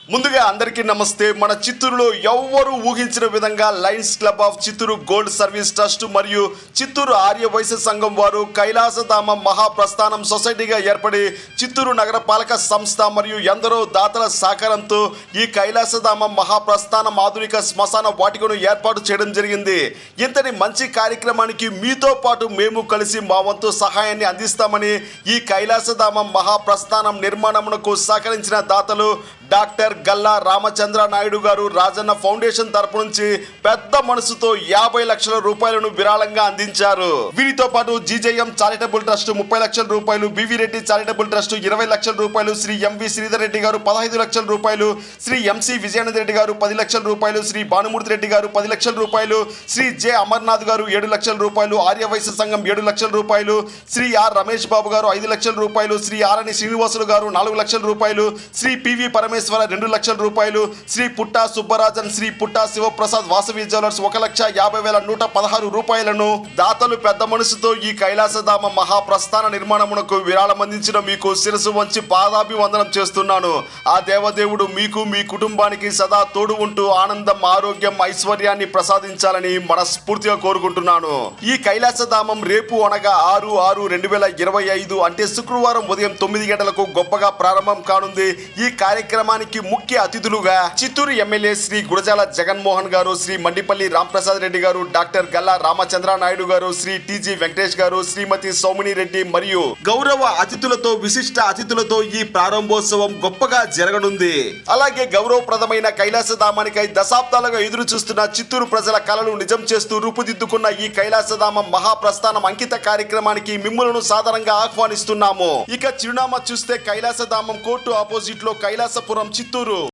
ముందుగా అందరికీ నమస్తే. మన చిత్తూరులో ఎవ్వరూ ఊహించిన విధంగా Lions club of Chittoor gold service trust మరియు చిత్తూరు ఆర్య వైశ్య సంఘం వారు కైలాసధామ మహాప్రస్థానం సొసైటీగా ఏర్పడి చిత్తూరు నగర పాలక సంస్థ మరియు ఎందరో దాతల సహకారంతో ఈ కైలాసధామ మహాప్రస్థానం ఆధునిక శ్మశాన వాటికను ఏర్పాటు చేయడం జరిగింది. ఇంతటి మంచి కార్యక్రమానికి మీతో పాటు మేము కలిసి మా వంతు సహాయాన్ని అందిస్తామని ఈ కైలాసధామ మహాప్రస్థానం నిర్మాణమునకు సహకరించిన దాతలు డాక్టర్ గల్లా రామచంద్ర నాయుడు గారు రాజన్న ఫౌండేషన్ తరపు నుంచి పెద్ద మనసుతో 50 లక్షల రూపాయలను విరాళంగా అందించారు. వీరితో పాటు జీజేఎం చారిటబుల్ ట్రస్ట్ 30 లక్షల రూపాయలు, బివి రెడ్డి చారిటబుల్ ట్రస్ట్ 20 లక్షల రూపాయలు, శ్రీ ఎంవి శ్రీధర్ రెడ్డి గారు 15 లక్షల రూపాయలు, శ్రీ ఎంసి విజయానంద రెడ్డి గారు 10 లక్షల రూపాయలు, శ్రీ భానుమూర్తి రెడ్డి గారు 10 లక్షల రూపాయలు, శ్రీ జె అమర్నాథ్ గారు 7 లక్షల రూపాయలు, ఆర్య వైశ్య సంఘం 7 లక్షల రూపాయలు, శ్రీ ఆర్ రమేష్ బాబు గారు 5 లక్షల రూపాయలు, శ్రీ ఆర్ఎని శ్రీనివాసులు గారు 4 లక్షల రూపాయలు, శ్రీ పివి పరమేశ్వర 2 లక్షల రూపాయలు, శ్రీ పుట్టా సుబ్బరాజన్, శ్రీ పుట్టా శివప్రసాద్ వాసవి జ్యువెలర్స్ 1,50,116 రూపాయలను దాతలు పెద్ద మనసుతో ఈ కైలాసధామ మహాప్రస్థాన నిర్మాణమునకు విరాళం అందించిన మీకు శిరసు వంచి పాదాభివందనం చేస్తున్నాను. ఆ దేవదేవుడు మీకు మీ కుటుంబానికి సదా తోడు ఉంటూ ఆనందం, ఆరోగ్యం, ఐశ్వర్యాన్ని ప్రసాదించాలని మనస్ఫూర్తిగా కోరుకుంటున్నాను. ఈ కైలాసధామం రేపు అనగా 6/6/2025 అంటే శుక్రవారం ఉదయం 9 గంటలకు గొప్పగా ప్రారంభం కానుంది. ఈ కార్యక్రమానికి ముఖ్య అతిథులుగా చిత్తూరు ఎమ్మెల్యే శ్రీ గురజాల జగన్మోహన్ గారు, శ్రీ మండిపల్లి రాంప్రసాద్ రెడ్డి గారు, డాక్టర్ గల్లా రామచంద్ర నాయుడు గారు, శ్రీ టిజి వెంకటేష్ గారు, శ్రీమతి సౌమిని రెడ్డి మరియు గౌరవ అతిథులతో విశిష్ట అతిథులతో ఈ ప్రారంభోత్సవం గొప్పగా జరగనుంది. అలాగే గౌరవప్రదమైన కైలాసధామానికై దశాబ్దాలుగా ఎదురు చూస్తున్న చిత్తూరు ప్రజల కలలు నిజం చేస్తూ రూపుదిద్దుకున్న ఈ కైలాసధామం మహాప్రస్థానం అంకిత కార్యక్రమానికి మిమ్ములను సాదరంగా ఆహ్వానిస్తున్నాము. ఇక చిరునామా చూస్తే కైలాసధామం కోర్టు ఆపోజిట్ లో కైలాసపురం చిత్తూరు.